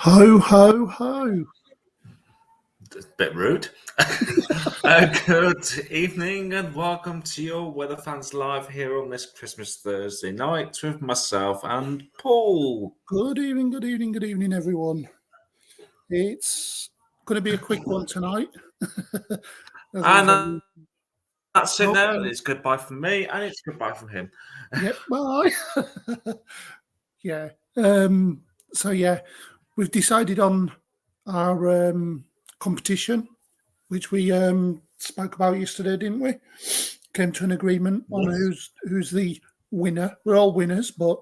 Ho, ho, ho. It's a bit rude. Good evening and welcome to your Weather Fans Live here on this Christmas Thursday night with myself and Paul. Good evening, everyone. It's going to be a quick one tonight. And that's it Oh, now. It's goodbye from me and it's goodbye from him. Yep, bye. Yeah. So, yeah, we've decided on our competition, which we spoke about yesterday, didn't we? Came to an agreement on who's the winner. We're all winners, but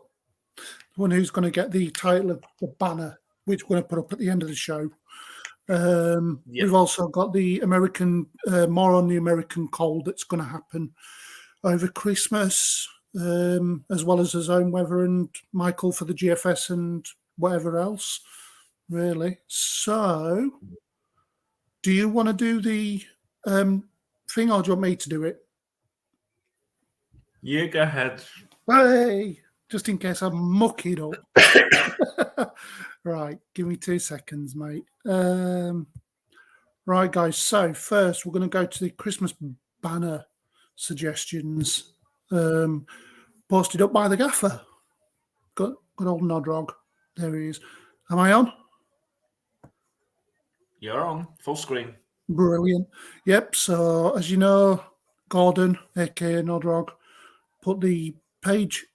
the one who's going to get the title of the banner, which we're going to put up at the end of the show. We've also got the American, more on the American cold that's going to happen over Christmas, as well as his own weather and Michael for the GFS and whatever else, really. So, do you want to do the thing or do you want me to do it? You go ahead. Hey, just in case I muck it up. Right, give me 2 seconds, mate. Right, guys. So first, we're going to go to the Christmas banner suggestions posted up by the gaffer. Good old Nodrog. There he is. Am I on? You're on full screen. Brilliant. Yep. So as you know, Gordon, aka Nodrog, put the page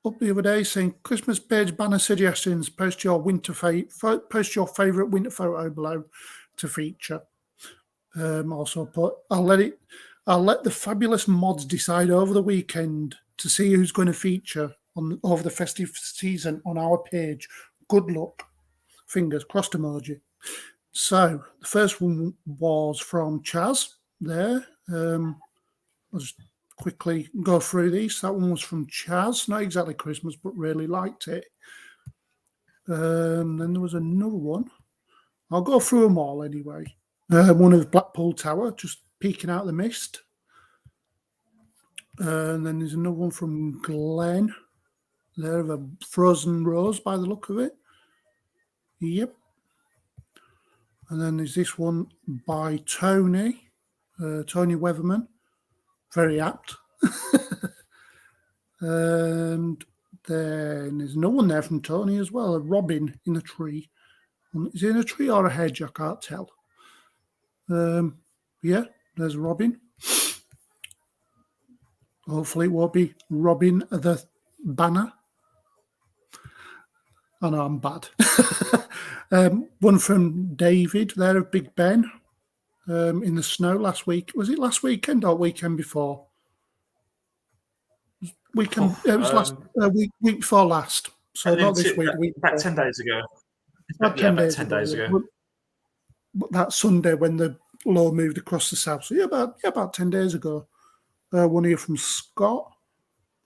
up the other day saying Christmas page banner suggestions. Post your favorite winter photo below to feature. Also put I'll let the fabulous mods decide over the weekend to see who's going to feature over the festive season on our page. Good luck. Fingers crossed emoji. So the first one was from Chaz there. I'll just quickly go through these. That one was from Chaz, not exactly Christmas, but really liked it. Then there was another one. I'll go through them all anyway. One of Blackpool Tower, just peeking out of the mist. And then there's another one from Glenn. There of a frozen rose by the look of it. Yep. And then there's this one by Tony, Tony Weatherman. Very apt. And then there's another one there from Tony as well, a robin in a tree. Is it in a tree or a hedge? I can't tell. Yeah, there's Robin. Hopefully it won't be Robin the banner. I know I'm bad. One from David there of Big Ben in the snow last week. Was it last weekend or weekend before? Weekend. It was last week before last. So not this week. About 10 days ago. About 10 days ago. But that Sunday when the law moved across the south. So about 10 days ago. One here from Scott.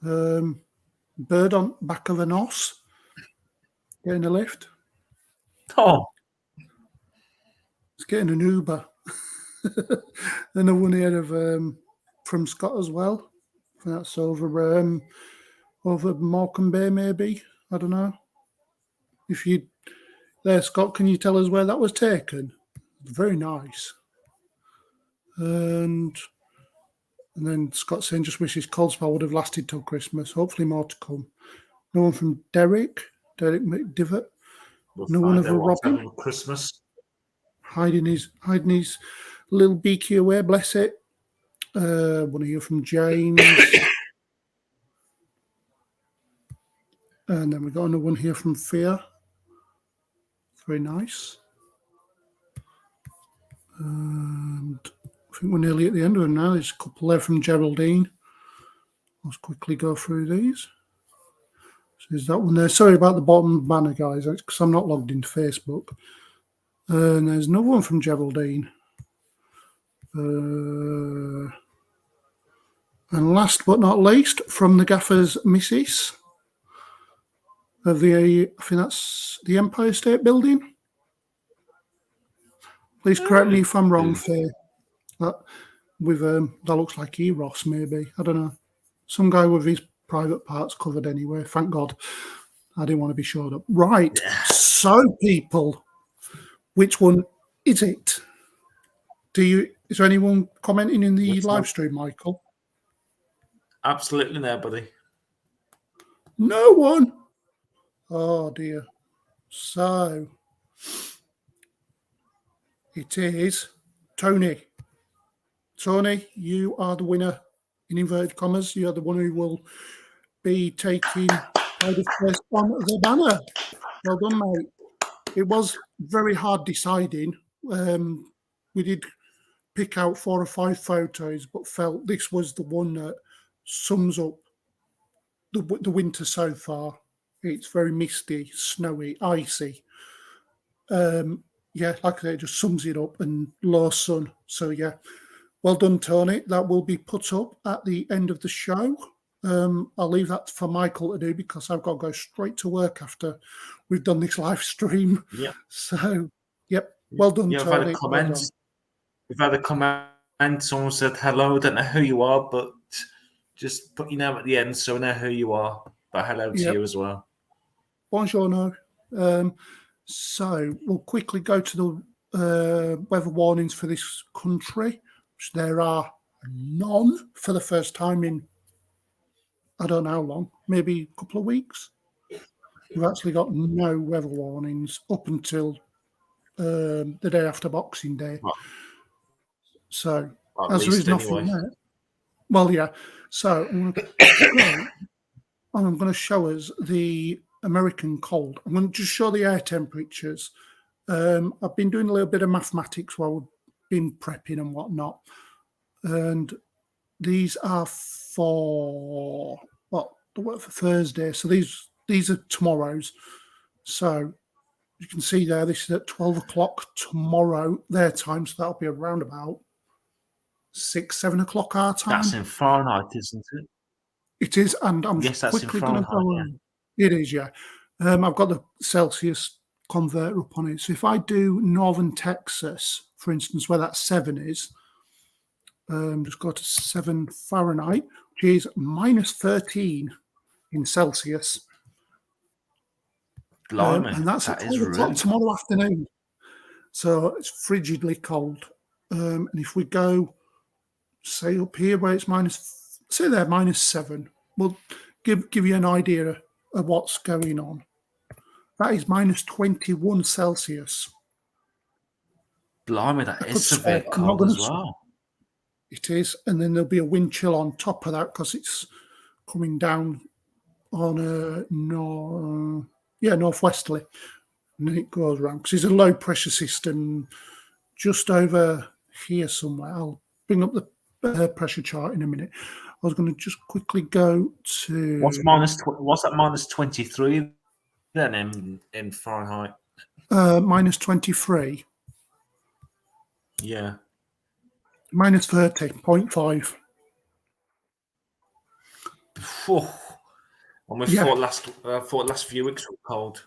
Bird on back of an os. Getting a lift. Oh. It's getting an Uber. Then a one here of from Scott as well. That's over Morecambe Bay, maybe. I don't know. If you there, Scott, can you tell us where that was taken? Very nice. And then Scott saying just wishes cold spell would have lasted till Christmas. Hopefully more to come. No one from Derek McDivitt. No one of a Robin. Christmas. Hiding his little beaky away, bless it. One of you from James. And then we got another one here from Fear. Very nice. And I think we're nearly at the end of them now. There's a couple there from Geraldine. Let's quickly go through these. So there's that one there. Sorry about the bottom banner, guys. It's because I'm not logged into Facebook. And there's another one from Geraldine. And last but not least, from the gaffer's missus of I think that's the Empire State Building. Please correct me if I'm wrong, Faye. That looks like Eros, maybe. I don't know. Some guy with his private parts covered anyway. Thank God. I didn't want to be showed up. Right. So, people, Which one is it? Is there anyone commenting in the Which live one? stream, Michael? Absolutely nobody. No one. Oh dear. So it is Tony. Tony, you are the winner in inverted commas. You are the one who will be taking the first on the banner. Well done, mate. It was very hard deciding. We did pick out 4 or 5 photos, but felt this was the one that sums up the winter so far. It's very misty, snowy, icy. Yeah, like I say, it just sums it up, and low sun. So yeah, well done, Tony. That will be put up at the end of the show. I'll leave that for Michael to do because I've got to go straight to work after we've done this live stream. Yeah. So, yep. Well done, Yeah, I've Tony. had a comment. Well done. We've had a comment. Someone said hello. I don't know who you are, but just put your name at the end so I know who you are. But hello to you as well. Bonjour. So we'll quickly go to the weather warnings for this country, which there are none for the first time in I don't know how long, maybe a couple of weeks. We've actually got no weather warnings up until the day after Boxing Day. Well, so at as there is nothing anyway. there. Well, yeah. So I'm going to show us the American cold. I'm going to just show the air temperatures. I've been doing a little bit of mathematics while we've been prepping and whatnot. And these are for Thursday. So these are tomorrow's. So you can see there, this is at 12 o'clock tomorrow, their time. So that'll be around about 6-7 o'clock our time. That's in Fahrenheit, isn't it? It is, and I'm Yes, that's quickly in going to Fahrenheit. go. Yeah. It is, yeah. I've got the Celsius converter up on it. So if I do Northern Texas, for instance, where that 7 is, just go to 7 Fahrenheit, which is minus 13 in Celsius. Blimey, and that's that at is 12 o'clock rude. tomorrow afternoon. So it's frigidly cold. And if we go, say up here where it's minus 7, we'll give you an idea of what's going on. That is minus 21 Celsius. Blimey, that is severe cold as well. It is, and then there'll be a wind chill on top of that because it's coming down on a northwesterly, and then it goes around because there's a low pressure system just over here somewhere. I'll bring up the pressure chart in a minute. I was going to just quickly go to What's that minus 23 then in Fahrenheit? minus 23. Yeah. Minus 30.5. And we thought last few weeks were cold.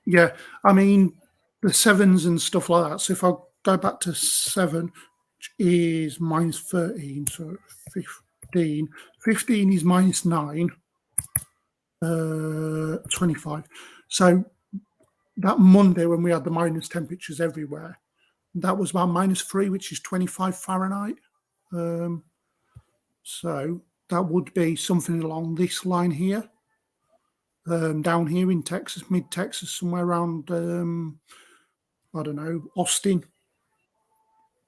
Yeah, I mean the 7s and stuff like that. So if I go back to 7, which is minus 13, so 15. 15 is minus 9. 25. So that Monday when we had the minus temperatures everywhere, that was about minus 3, which is 25 Fahrenheit. So that would be something along this line here. Down here in Texas, mid-Texas, somewhere around, I don't know, Austin,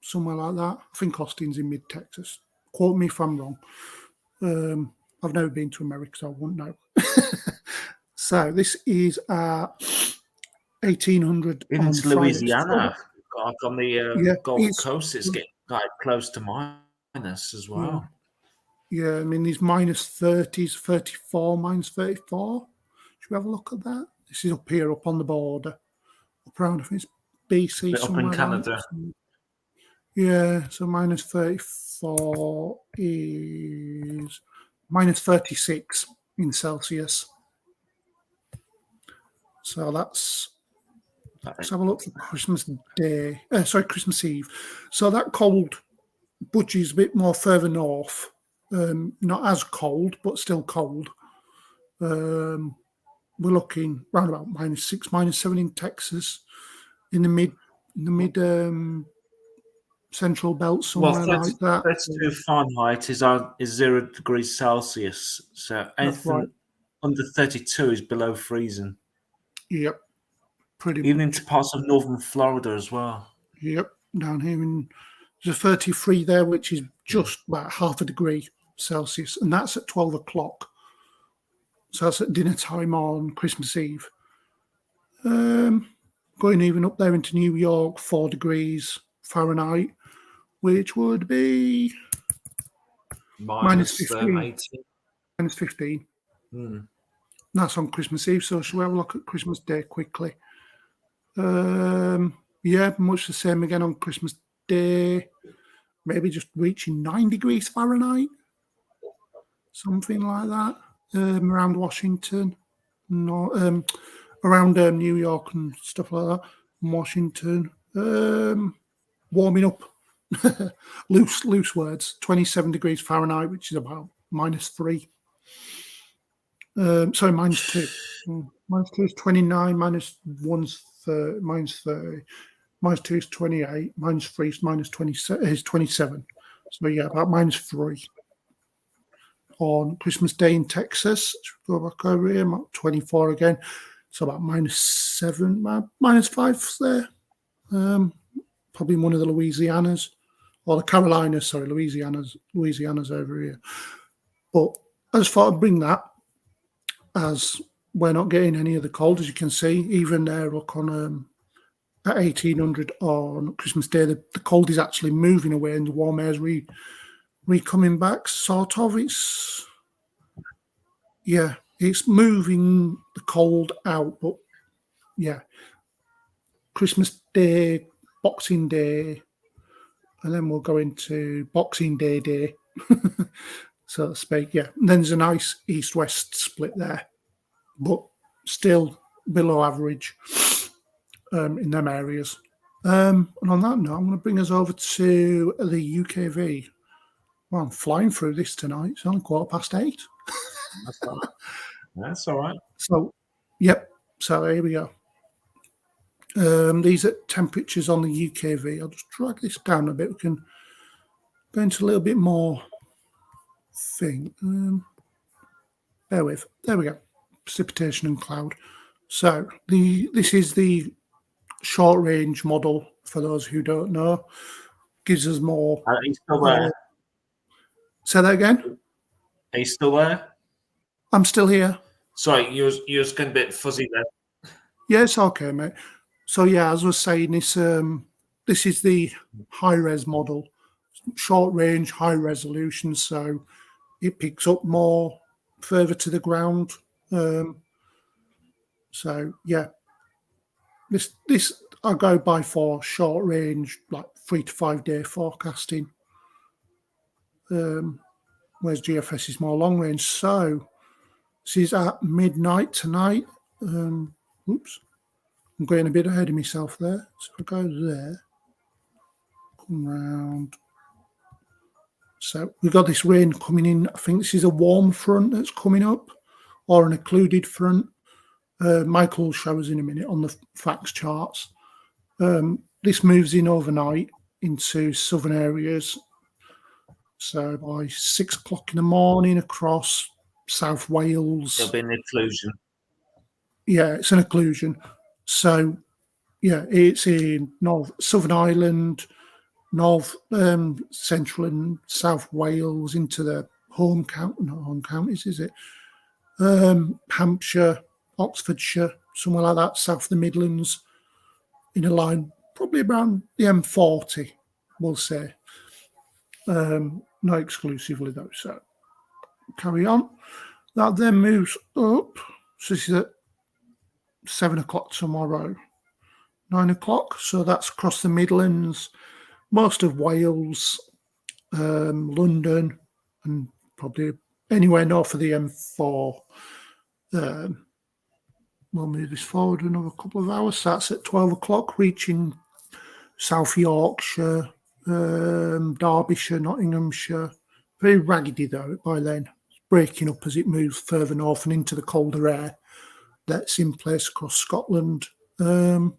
somewhere like that. I think Austin's in mid-Texas. Quote me if I'm wrong. I've never been to America, so I wouldn't know. So this is 1800 in on Louisiana, on the Gulf it's- Coast, it's getting quite close to minus as well. Yeah, I mean, these minus 30s, 34, minus 34. Should we have a look at that? This is up here, up on the border. Up around, I think it's BC Up somewhere. in Canada. Yeah, so minus 34 is minus 36 in Celsius. So let's have a look for Christmas Day. Christmas Eve. So that cold budgies a bit more further north. Not as cold, but still cold. We're looking around about minus 6, minus 7 in Texas. in the mid central belt somewhere like that. 32 Fahrenheit is 0 degrees Celsius. So anything right. under 32 is below freezing. Yep, pretty Even much. into parts of northern Florida as well. Yep, down here there's a 33 there, which is just about half a degree Celsius, and that's at 12 o'clock. So that's at dinner time on Christmas Eve. Going even up there into New York, 4 degrees Fahrenheit, which would be minus 15. 18. Minus 15. Mm. That's on Christmas Eve. So shall we have a look at Christmas Day quickly? Yeah, much the same again on Christmas Day. Maybe just reaching 9 degrees Fahrenheit. Something like that. Around Washington. No, around New York and stuff like that. Washington. Warming up. loose words. 27 degrees Fahrenheit, which is about -3. Sorry, -2. -2 is 29, -1's -30, -2 is 28, -3 is -27. So yeah, about -3 on Christmas Day in Texas. Go back over here, 24 again. So about -7, -5 there. Probably one of the Louisianas or the Carolinas. Sorry, Louisiana's over here. But I just thought I'd bring that, as we're not getting any of the cold, as you can see. Even there, look on at 1800 on Christmas Day, the cold is actually moving away and the warm air's coming back, sort of. It's moving the cold out, but yeah. Christmas Day, Boxing Day, and then we'll go into Boxing Day, so to speak. Yeah, and then there's a nice east-west split there, but still below average in them areas. And on that note, I'm going to bring us over to the UKV. Well, I'm flying through this tonight. It's only 8:15. That's all right. So, yep. So here we go. These are temperatures on the UKV. I'll just drag this down a bit. We can go into a little bit more thing. Bear with. There we go. Precipitation and cloud. So this is the short range model. For those who don't know, gives us more. Are you still there? Say that again. Are you still there? I'm still here. Sorry, you was getting a bit fuzzy there. Yes, okay, mate. So yeah, as I was saying, this is the high res model, short range, high resolution. So it picks up more further to the ground. So yeah, this I go by for short range, like 3 to 5 day forecasting. Whereas GFS is more long range. So this is at midnight tonight. Oops. I'm going a bit ahead of myself there. So I go there, come round. So we've got this rain coming in. I think this is a warm front that's coming up, or an occluded front. Michael will show us in a minute on the facts charts. This moves in overnight into southern areas. So by 6 o'clock in the morning across South Wales. There'll be an occlusion. Yeah, it's an occlusion. So, yeah, it's in Southern Ireland, Central and South Wales, into the home counties, is it? Hampshire, Oxfordshire, somewhere like that, south of the Midlands, in a line probably around the M40, we'll say. Not exclusively, though, so carry on. That then moves up. So this is at 7 o'clock tomorrow, 9 o'clock. So that's across the Midlands, most of Wales, London, and probably anywhere north of the M4. We'll move this forward another couple of hours. So that's at 12 o'clock, reaching South Yorkshire, Derbyshire, Nottinghamshire. Very raggedy, though, by then. It's breaking up as it moves further north and into the colder air that's in place across Scotland. So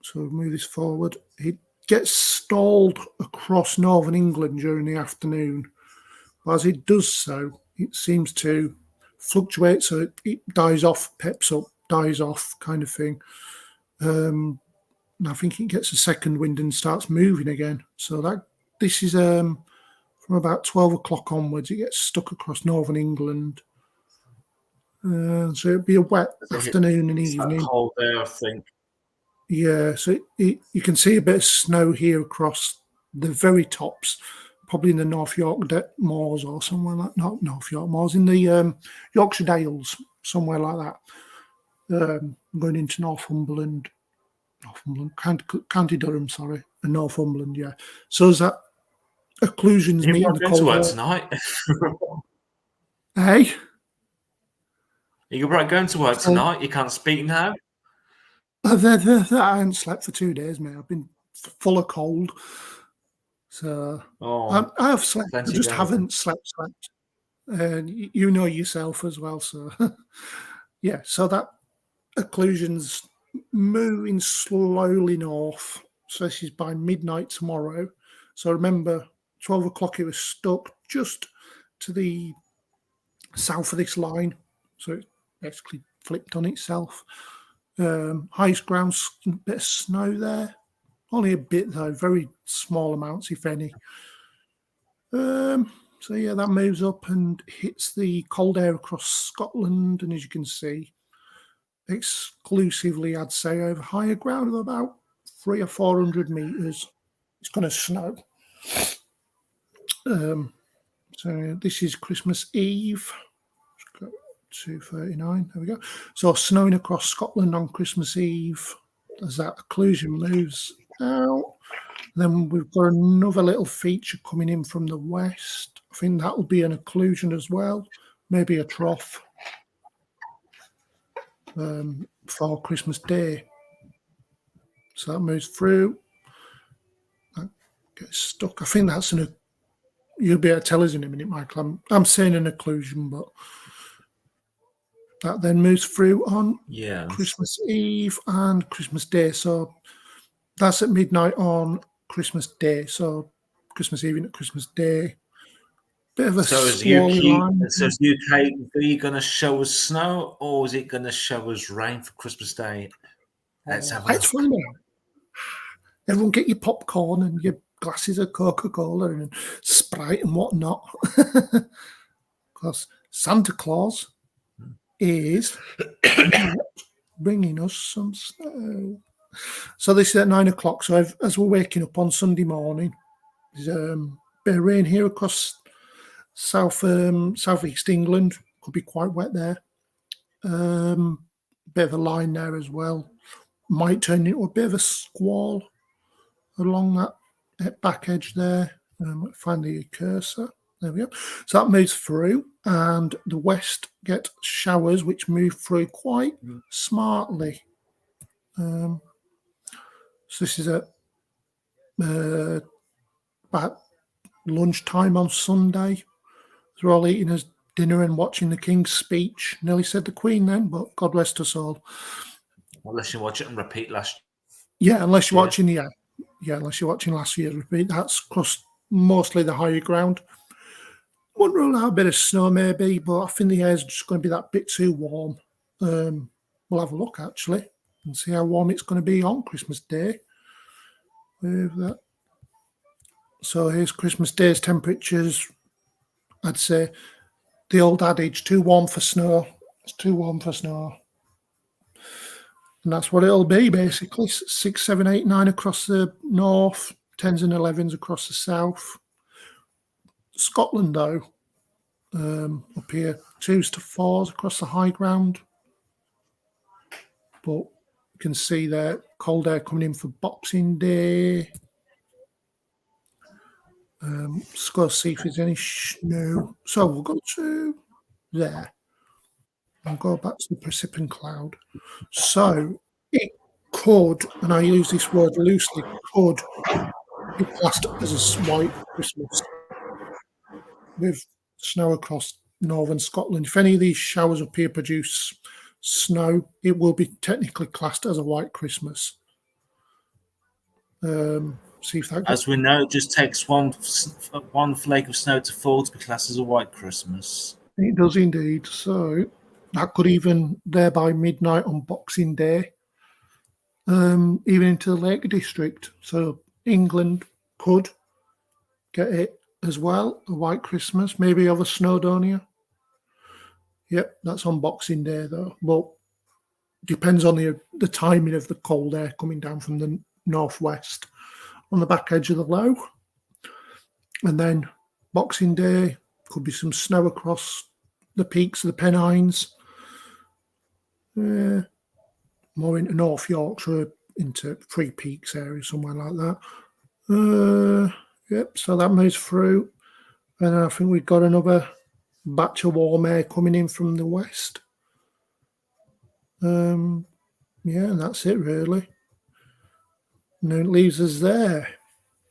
So we'll move this forward. It gets stalled across northern England during the afternoon. But as it does so, it seems to fluctuate. So it dies off, peps up, dies off kind of thing. And I think it gets a second wind and starts moving again. So this is from about 12 o'clock onwards. It gets stuck across northern England. So it'll be a wet afternoon and evening. Cold there, I think. Yeah, so you can see a bit of snow here across the very tops, probably in the North York Moors or somewhere like not North York Moors, in the Yorkshire Dales, somewhere like that. Going into Northumberland, County Durham, sorry, and Northumberland, yeah. So is that occlusions meeting the cold air tonight? Hey? You're right going to work tonight? You can't speak now? I haven't slept for 2 days, mate. I've been full of cold. So I have slept. I just haven't slept. And you know yourself as well. So yeah, so that occlusion's moving slowly north. So this is by midnight tomorrow. So remember, 12 o'clock it was stuck just to the south of this line. So it basically flipped on itself. Highest ground, bit of snow there. Only a bit though, very small amounts, if any. So yeah, that moves up and hits the cold air across Scotland, and as you can see, exclusively, I'd say, over higher ground of about 300 or 400 meters. It's going to snow. So this is Christmas Eve. 2:39. There we go. So snowing across Scotland on Christmas Eve as that occlusion moves out. Then we've got another little feature coming in from the west. I think that will be an occlusion as well, maybe a trough for Christmas Day. So that moves through. That gets stuck. I think that's you'll be able to tell us in a minute, Michael. I'm saying an occlusion, but that then moves through on Christmas Eve and Christmas Day. So that's at midnight on Christmas Day. So Christmas Eve into Christmas Day. Bit of a squally line. So is UKV going to show us snow, or is it going to show us rain for Christmas Day? Let's find out. Everyone get your popcorn and your glasses of Coca-Cola and Sprite and whatnot. Because Santa Claus is bringing us some snow. So this is at 9 o'clock. So as we're waking up on Sunday morning, there's a bit of rain here across southeast England. Could be quite wet there. Bit of a line there as well. Might turn into a bit of a squall along that back edge there. Find the cursor. There we go. So that moves through, and the west get showers which move through quite smartly. So this is at about lunchtime on Sunday. They're all eating his dinner and watching the King's speech. Nearly said the Queen then, but God rest us all. Unless you watch it and repeat last. Yeah, unless you're watching unless you're watching last year's repeat. That's across mostly the higher ground. Wouldn't rule out a bit of snow maybe, but I think the air's just going to be that bit too warm. We'll have a look actually and see how warm it's going to be on Christmas Day. With that. So here's Christmas Day's temperatures. I'd say the old adage, too warm for snow. It's too warm for snow. And that's what it'll be, basically. 6, 7, 8, 9 across the north, 10s and 11s across the south. Scotland, though, up here, 2s to 4s across the high ground. But you can see there, cold air coming in for Boxing Day. Let's go see if there's any snow. So we'll go to there. I'll go back to the precipitant cloud. So it could, and I use this word loosely, could be classed as a white Christmas with snow across northern Scotland. If any of these showers up here produce snow, it will be technically classed as a white Christmas. See if that goes. As we know, it just takes one flake of snow to fall to be classed as a white Christmas. It does indeed. So that could even there by midnight on Boxing Day, even into the Lake District. So England could get it as well, a white Christmas, maybe over Snowdonia. Yep, that's on Boxing Day though. But depends on the timing of the cold air coming down from the northwest on the back edge of the low. And then Boxing Day could be some snow across the peaks of the Pennines. More into North Yorkshire, into Three Peaks area, somewhere like that. Yep, so that moves through. And I think we've got another batch of warm air coming in from the west. Yeah, and that's it really. And then it leaves us there.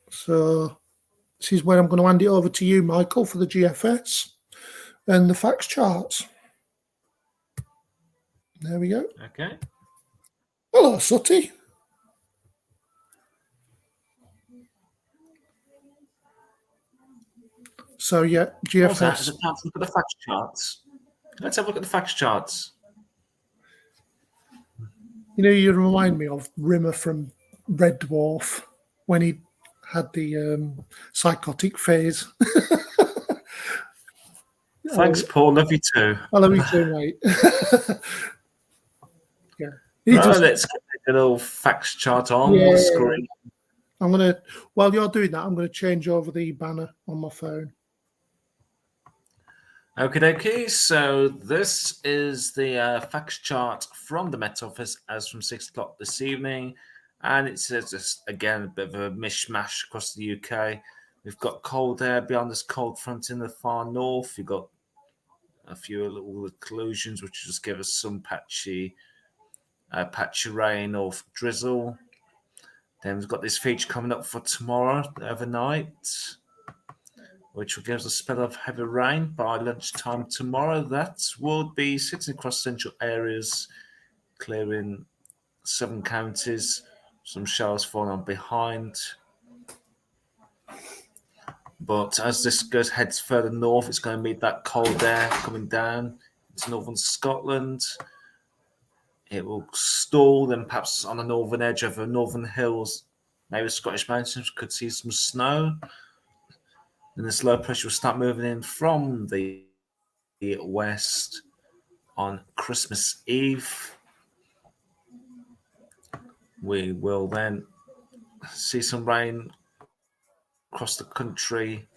So this is where I'm going to hand it over to you, Michael, for the GFS and the facts charts. There we go. Okay. Hello, Sutty. So yeah, GFS. Let's have a look at the facts charts. Let's have a look at the facts charts. You know, you remind me of Rimmer from Red Dwarf when he had the psychotic phase. Thanks, Paul. Love you too. I love you too, mate. Yeah. Let's get the little facts chart on the screen. I'm gonna, while you're doing that, I'm gonna change over the banner on my phone. Okie dokie. So this is the facts chart from the Met Office as from 6 o'clock this evening. And it says this again, a bit of a mishmash across the UK. We've got cold air beyond this cold front in the far north. You've got a few little occlusions, which just give us some patchy rain or drizzle. Then we've got this feature coming up for tomorrow overnight, which will give us a spell of heavy rain by lunchtime tomorrow. That will be sitting across central areas, clearing southern counties. Some showers falling on behind. But as this heads further north, it's going to meet that cold air coming down into northern Scotland. It will stall, then perhaps on the northern edge of the northern hills, maybe the Scottish mountains, could see some snow. Then this low pressure will start moving in from the west on Christmas Eve. We will then see some rain across the country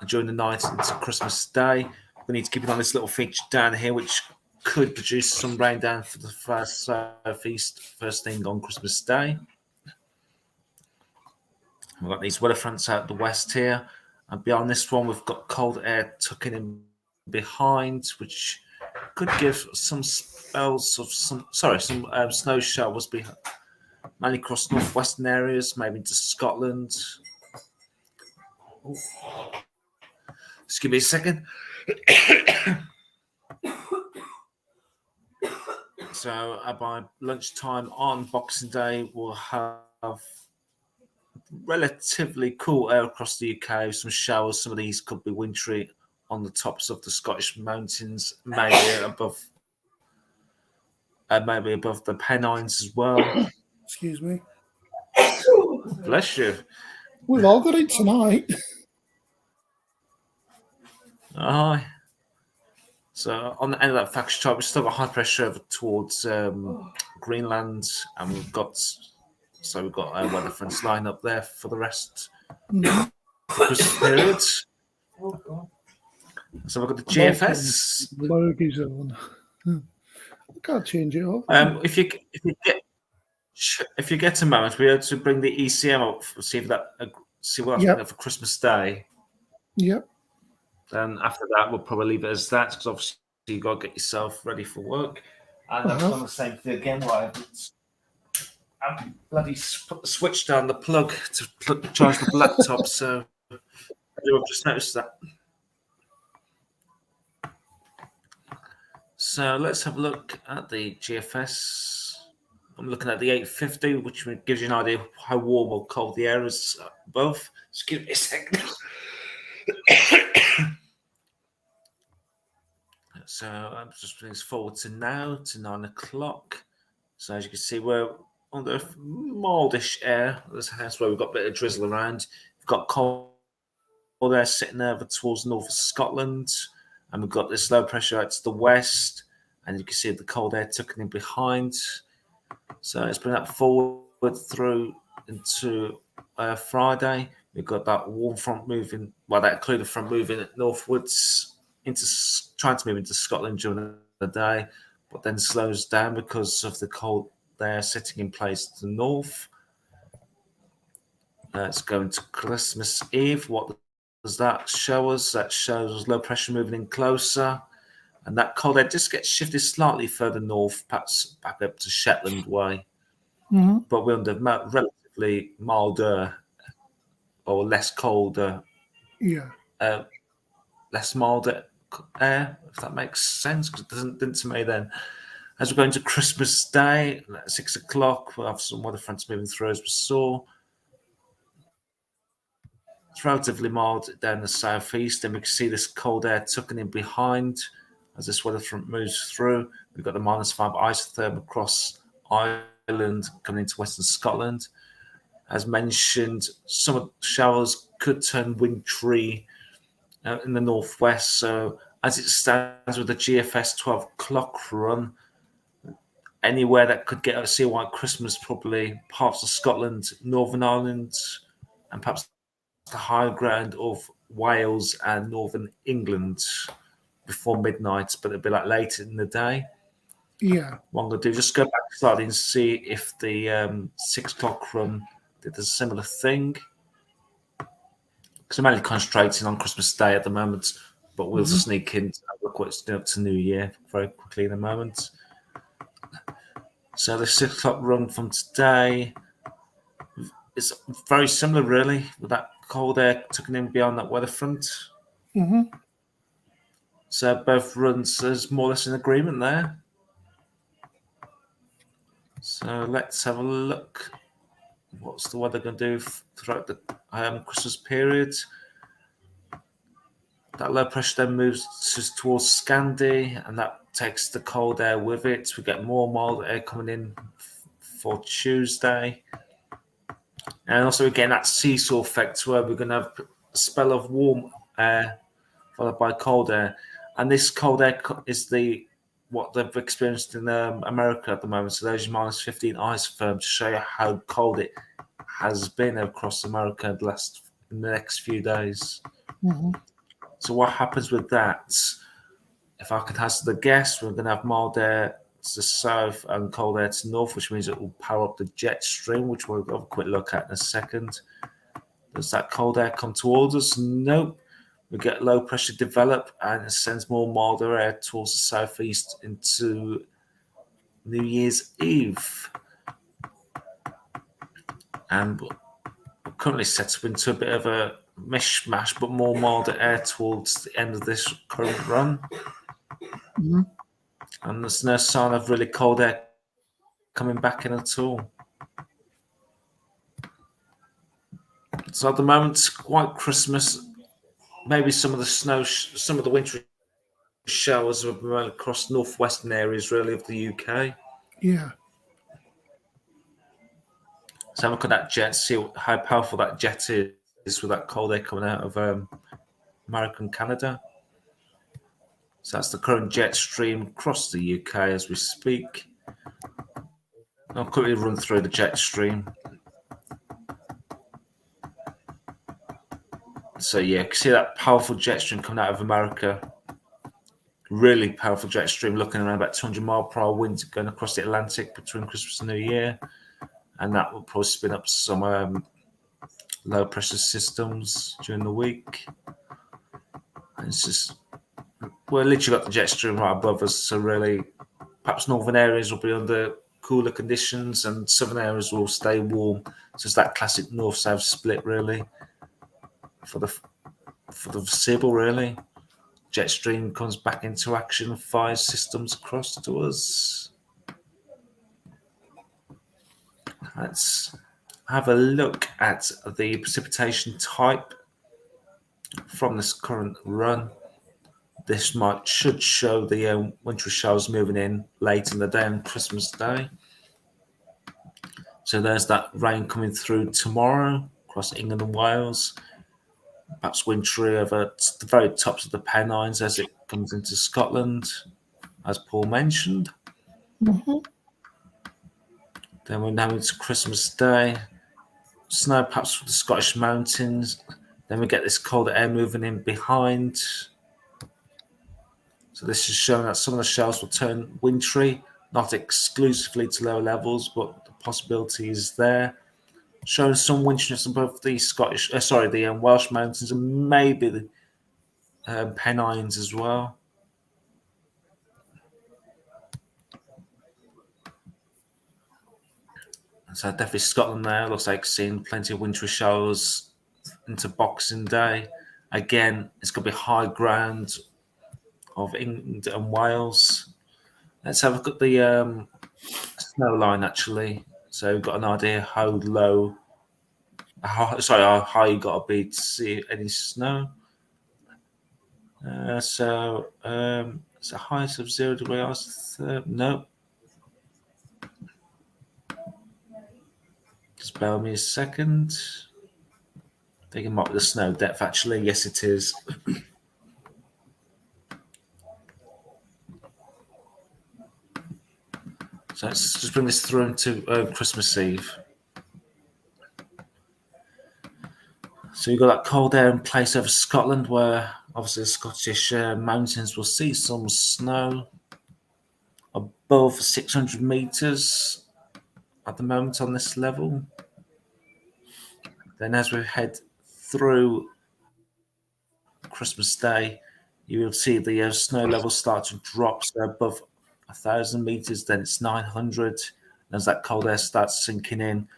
during the night into Christmas Day. We need to keep it on this little feature down here, which could produce some rain down for the first southeast first thing on Christmas Day. We've got these weather fronts out the west here, and beyond this one, we've got cold air tucking in behind, which could give some spells of some snow showers behind, mainly across northwestern areas, maybe into Scotland. Ooh. Just give me a second. So by lunchtime on Boxing Day, we'll have relatively cool air across the UK. Some showers. Some of these could be wintry on the tops of the Scottish mountains, maybe above the Pennines as well. Excuse me. Bless you. We've all got it tonight. Aye. So on the end of that fact chart, we've still got high pressure over towards Greenland, and we've got weather fronts lined up there for the rest of the Christmas period. So we've got the GFS. Lurgy zone. I can't change it up. If you get a moment, we're able to bring the ECM up, see what that's for Christmas Day. Yep. Then after that, we'll probably leave it as that, because obviously you got to get yourself ready for work. And I've done the same thing again. I've bloody put the switch down the plug to charge the laptop. So I've just noticed that. So let's have a look at the GFS. I'm looking at the 850, which gives you an idea of how warm or cold the air is above. Excuse me a second. So I'm just bringing this forward to now, to 9 o'clock. So as you can see, we're under mildish air. That's where we've got a bit of drizzle around. We've got cold air sitting over towards the north of Scotland. And we've got this low pressure out to the west. And you can see the cold air tucking in behind. So let's bring that forward through into Friday. We've got that warm front moving, that included front moving northwards, trying to move into Scotland during the day, but then slows down because of the cold air sitting in place to the north. Let's go into Christmas Eve. What does that show us? That shows low pressure moving in closer, and that cold air just gets shifted slightly further north, perhaps back up to Shetland way. Mm-hmm. But we're under relatively milder or less colder, less milder air, if that makes sense, because it didn't to me then. As we're going to Christmas Day at 6 o'clock, we'll have some weather fronts moving through, as we saw. It's relatively mild down the southeast, and we can see this cold air tucking in behind as this weather front moves through. We've got the -5 isotherm across Ireland coming into Western Scotland. As mentioned, some of the showers could turn wintry in the northwest. So as it stands with the GFS 12 o'clock run, anywhere that could get a sea white Christmas, probably parts of Scotland, Northern Ireland, and perhaps the higher ground of Wales and Northern England before midnight, but it'll be like later in the day. Yeah. What I'm going to do, just go back slightly and see if the 6 o'clock run did a similar thing. Because I'm only concentrating on Christmas Day at the moment, but we'll sneak in to look what's doing up to New Year very quickly in a moment. So the 6 o'clock run from today is very similar, really, with that cold air tucking in beyond that weather front. Mm-hmm. So both runs, there's more or less an agreement there. So let's have a look. What's the weather going to do throughout the Christmas period? That low pressure then moves towards Scandi, and that takes the cold air with it. We get more mild air coming in for Tuesday. And also, again, that seesaw effect where we're going to have a spell of warm air followed by cold air. And this cold air is what they've experienced in America at the moment. So there's your -15 isotherm to show you how cold it has been across America in the next few days. Mm-hmm. So what happens with that? If I could hazard a guess, we're going to have mild air to the south and cold air to the north, which means it will power up the jet stream, which we'll have a quick look at in a second. Does that cold air come towards us? Nope. We get low pressure develop, and it sends more milder air towards the southeast into New Year's Eve. And we're currently set up into a bit of a mishmash, but more milder air towards the end of this current run. Mm-hmm. And there's no sign of really cold air coming back in at all. So at the moment, it's quite Christmas. Maybe some of the snow, some of the wintry showers are run across northwestern areas, really, of the UK. Yeah. So look at that jet, see how powerful that jet is with that cold air coming out of America and Canada. So that's the current jet stream across the UK as we speak. I'll quickly run through the jet stream. So yeah, you can see that powerful jet stream coming out of America. Really powerful jet stream, looking around about 200 mile per hour winds going across the Atlantic between Christmas and New Year. And that will probably spin up some low pressure systems during the week. And it's just, we're literally got the jet stream right above us. So really, perhaps northern areas will be under cooler conditions and southern areas will stay warm. So it's that classic north-south split, really, for the foreseeable, really. Jet stream comes back into action, fires systems across to us. let's have a look at the precipitation type from this current run. This should show the wintry showers moving in late in the day on Christmas Day. So there's that rain coming through tomorrow across England and Wales. Perhaps wintry over the very tops of the Pennines as it comes into Scotland, as Paul mentioned. Mm-hmm. Then we're now into Christmas Day. Snow perhaps from the Scottish mountains. Then we get this cold air moving in behind. So this is showing that some of the showers will turn wintry, not exclusively to lower levels, but the possibility is there. Showing some wintriness above the Welsh mountains and maybe the Pennines as well. So definitely Scotland there. Looks like seeing plenty of wintry showers into Boxing Day. Again, it's going to be high ground of England and Wales. Let's have a look at the snow line actually. So we've got an idea how high you got to be to see any snow. It's a highest of 0 degrees. No. Just bear with me a second. I think it might be the snow depth actually. Yes, it is. So let's just bring this through into Christmas Eve. So you've got that cold air in place over Scotland, where obviously the Scottish mountains will see some snow above 600 metres at the moment on this level. Then as we head through Christmas Day, you will see the snow levels start to drop. So above 1,000 metres, then it's 900. As that cold air starts sinking in,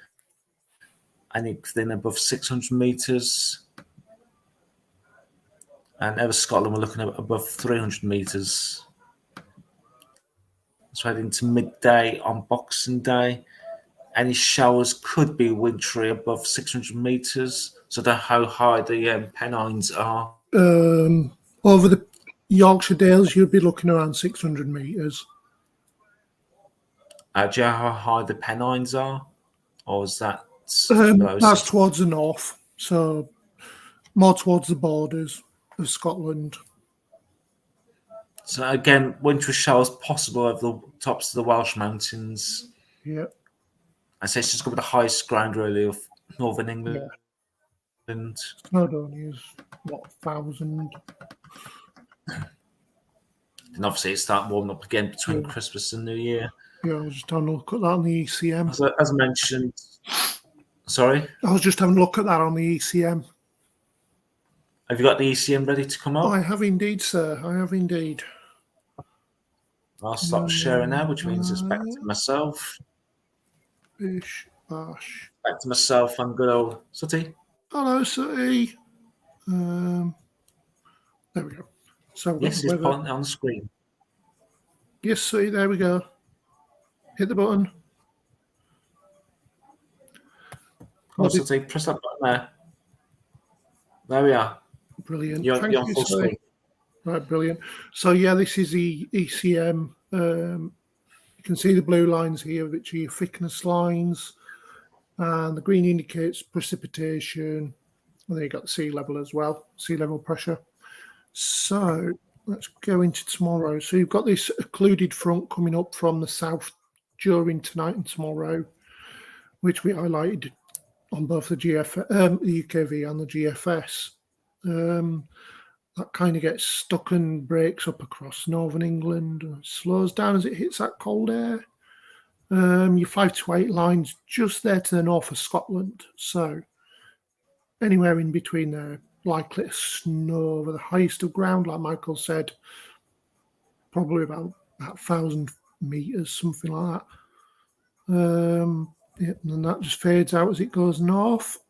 and then above 600 metres. And over Scotland, we're looking at above 300 metres. So heading to midday on Boxing Day. Any showers could be wintry above 600 metres. So I don't know how high the Pennines are. Over the Yorkshire Dales, you'd be looking around 600 metres. Do you know how high the Pennines are? Or is that that's towards the north, so more towards the borders of Scotland. So again, wintry showers possible over the tops of the Welsh mountains. Yeah. I say it's just going to be the highest ground really of northern England. Yeah. Snowdonia is what, 1,000? And obviously it starts warming up again between Christmas and New Year. Yeah, I was just having a look at that on the ECM. As mentioned, sorry? I was just having a look at that on the ECM. Have you got the ECM ready to come up? I have indeed, sir. I have indeed. I'll stop sharing now, which means it's back to myself. Bish, bash. Back to myself and good old Sooty. Hello, Sooty. There we go. So yes, it's on the screen. Yes, Sooty, there we go. Hit the button. Sooty, press that button there. There we are. Brilliant. You're on full screen. Right, brilliant. So yeah, this is the ECM. You can see the blue lines here, which are your thickness lines, and the green indicates precipitation. And then you got the sea level as well, sea level pressure. So let's go into tomorrow. So you've got this occluded front coming up from the south during tonight and tomorrow, which we highlighted on both the the UKV and the GFS. That kind of gets stuck and breaks up across northern England, slows down as it hits that cold air. Your 5 to 8 lines just there to the north of Scotland. So anywhere in between there, likely to snow over the highest of ground, like Michael said, probably about 1,000 metres, something like that. And then that just fades out as it goes north.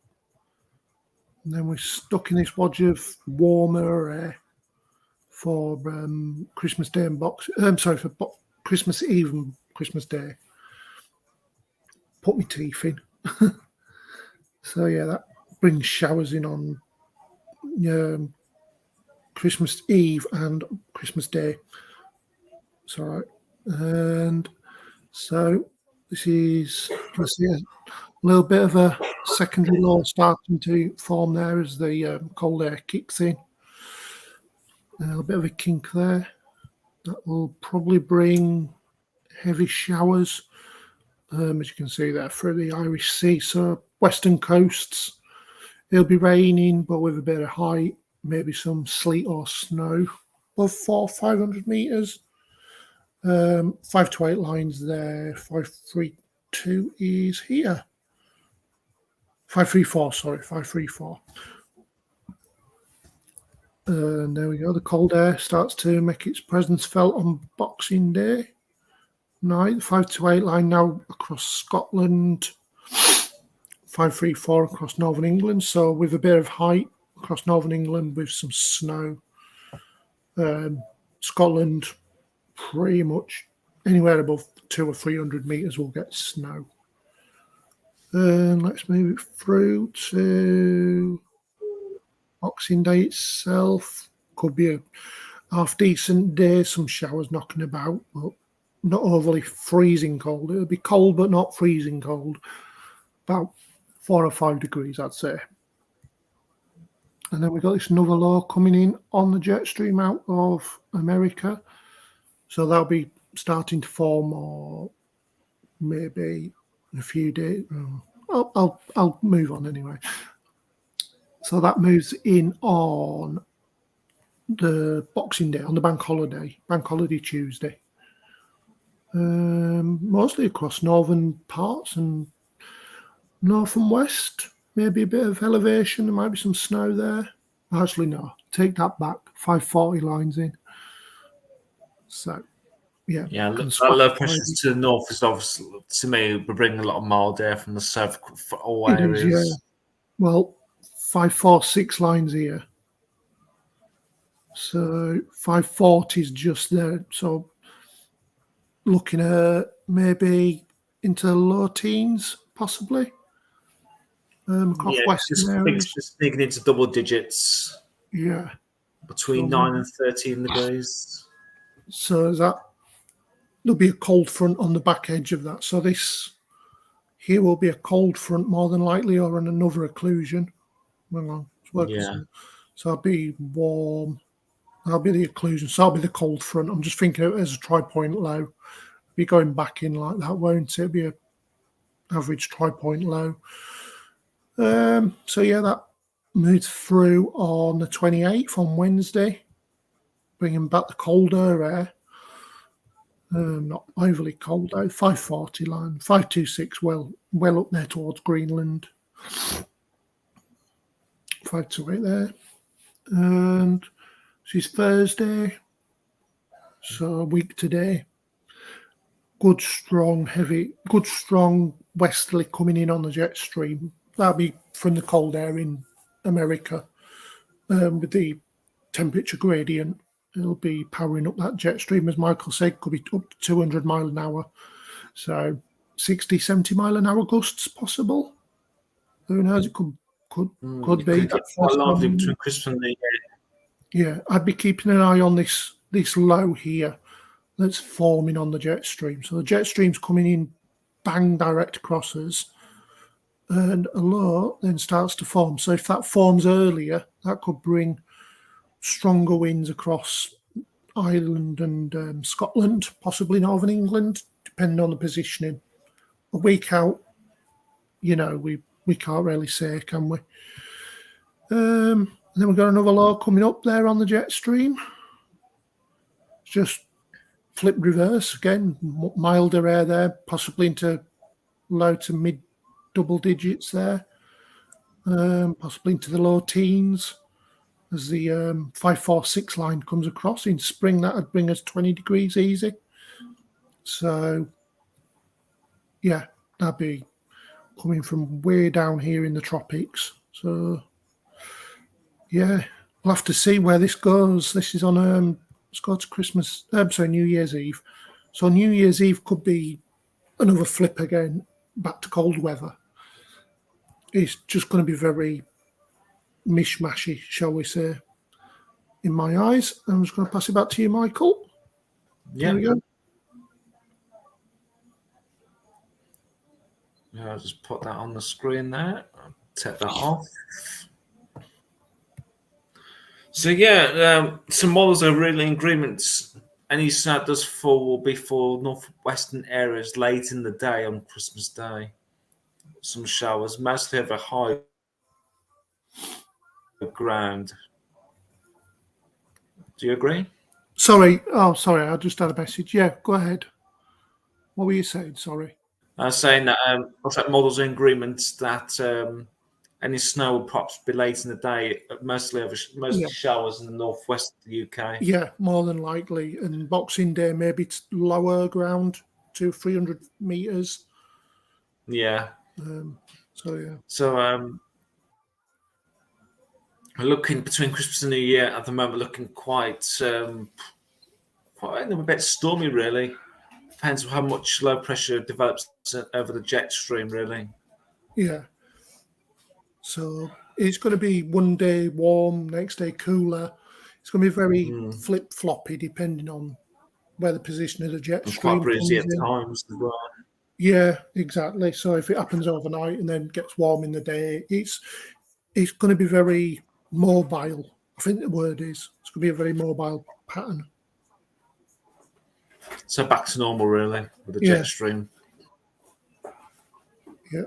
And then we're stuck in this wodge of warmer air for Christmas Day and for Christmas Eve and Christmas Day. put my teeth in. So yeah, that brings showers in on Christmas Eve and Christmas Day. It's all right. And so this is, you can see a little bit of a secondary low starting to form there as the cold air kicks in. A little bit of a kink there. That will probably bring heavy showers, as you can see there, through the Irish Sea. So western coasts, it'll be raining, but with a bit of height, maybe some sleet or snow above 500 metres. 5 to 8 lines there. 532 is here. 534, sorry, 534. And there we go. The cold air starts to make its presence felt on Boxing Day night. 5 to 8 line now across Scotland. 534 across Northern England. So with a bit of height across Northern England with some snow. Scotland, pretty much anywhere above 200 or 300 metres will get snow. And let's move it through to Boxing Day itself. Could be a half decent day, some showers knocking about, but not overly freezing cold. It'll be cold, but not freezing cold. About 4 or 5 degrees, I'd say. And then we've got this another low coming in on the jet stream out of America. So that'll be starting to form, or maybe in a few days. I'll move on anyway. So that moves in on the Boxing Day, on the Bank Holiday Tuesday. Mostly across northern parts and north and west. Maybe a bit of elevation. There might be some snow there. Actually, no. Take that back. 540 lines in. So, yeah. Yeah, that low pressure to the north is obviously, to me, we're bringing a lot of mild air from the south for all areas. Is, yeah. Well, 546 lines here. So 540 is just there. So looking at maybe into the low teens, possibly. Across western areas. Just sneaking into double digits. Yeah. Between 9 and 13 degrees. So there'll be a cold front on the back edge of that. So this here will be a cold front more than likely, or another occlusion. Hang on. So I'll be warm. That'll be the occlusion. So that'll be the cold front. I'm just thinking of it as a tri-point low. Be going back in like that, won't it? It'll be a average tri-point low. So yeah, that moves through on the 28th on Wednesday, bringing back the colder air. Not overly cold though. 540 line, 526, well up there towards Greenland. 528 there, and she's Thursday, so a week today. Good strong westerly coming in on the jet stream. That'll be from the cold air in America. With the temperature gradient, it'll be powering up that jet stream, as Michael said, could be up to 200 mile an hour. So 60, 70 mile an hour gusts possible. Who knows? It could be. Quite lively between Christmas and New Year. Yeah, I'd be keeping an eye on this low here that's forming on the jet stream. So the jet stream's coming in bang direct across us, and a low then starts to form. So if that forms earlier, that could bring stronger winds across Ireland and Scotland, possibly Northern England, depending on the positioning. A week out, we can't really say, can we? And then we've got another low coming up there on the jet stream. Just flip reverse again, milder air there, possibly into low to mid double digits there, possibly into the low teens as the 546 line comes across. In spring, that would bring us 20 degrees easy. So, yeah, that'd be coming from way down here in the tropics. So, yeah, we'll have to see where this goes. This is on, let's go to New Year's Eve. So New Year's Eve could be another flip again. back to cold weather. It's just going to be very mishmashy, shall we say, in my eyes. I'm just going to pass it back to you, Michael. Yeah. There we go. Yeah, I'll just put that on the screen there. I'll take that off. So yeah, some models are really in agreement. Any snow that does fall will be for northwestern areas late in the day on Christmas Day. Some showers, mostly over high ground. Do you agree? Sorry. Oh, sorry. I just had a message. Yeah, go ahead. What were you saying? Sorry. I was saying that looks like models are in agreement that any snow will perhaps be late in the day, mostly showers in the northwest of the UK. Yeah, more than likely. And Boxing Day, maybe it's lower ground, 200-300 meters. Yeah. So yeah. So looking between Christmas and New Year at the moment, looking quite a bit stormy, really. Depends on how much low pressure develops over the jet stream, really. Yeah. So it's going to be one day warm, next day cooler. It's going to be very flip-floppy depending on where the position of the jet And stream quite breezy at comes in. times as well. Yeah, exactly. So if it happens overnight and then gets warm in the day, it's going to be very mobile. I think the word is it's going to be a very mobile pattern. So back to normal, really, with the jet stream. Yeah.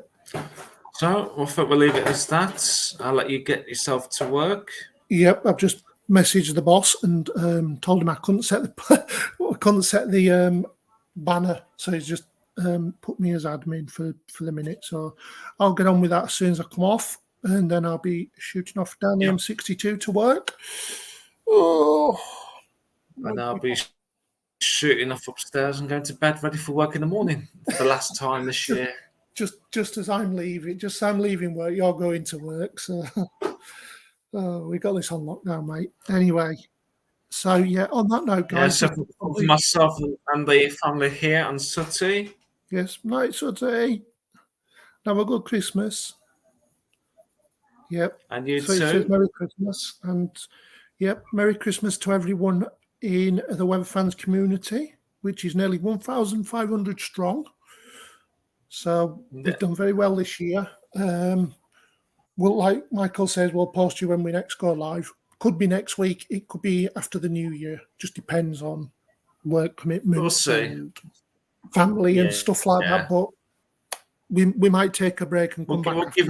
So I think we'll leave it as that. I'll let you get yourself to work. Yep, I've just messaged the boss and told him I couldn't set the banner, so he's just put me as admin for the minute. So I'll get on with that as soon as I come off, and then I'll be shooting off down the M62 to work. Oh, and I'll be shooting off upstairs and going to bed ready for work in the morning for the last time this year. Just as I'm leaving work, you're going to work. So we got this on lockdown, mate. Anyway, so yeah, on that note, guys. Yeah, so for myself and the family here and Sooty. Yes, night, Sooty. Have a good Christmas. Yep. And you so too. It says Merry Christmas. And yep, Merry Christmas to everyone in the Weather Fans community, which is nearly 1,500 strong. So we've done very well this year. Well, like Michael says, we'll post you when we next go live. Could be next week. It could be after the new year. Just depends on work commitments and family and stuff like that. But we might take a break and come back. We'll give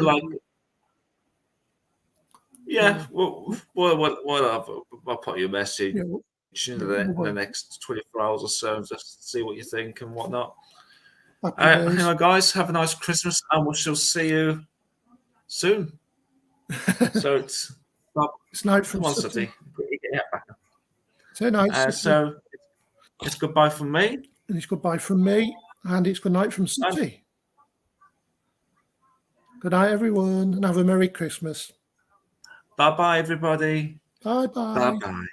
I'll put you a message in the next 24 hours or so, just to see what you think and whatnot. Anyway, guys, have a nice Christmas, and we shall see you soon. So it's night from Sooty. Say night. So it's goodbye from me. And it's goodbye from me, and it's good night from Sooty. Good night, everyone, and have a Merry Christmas. Bye-bye, everybody. Bye-bye. Bye-bye.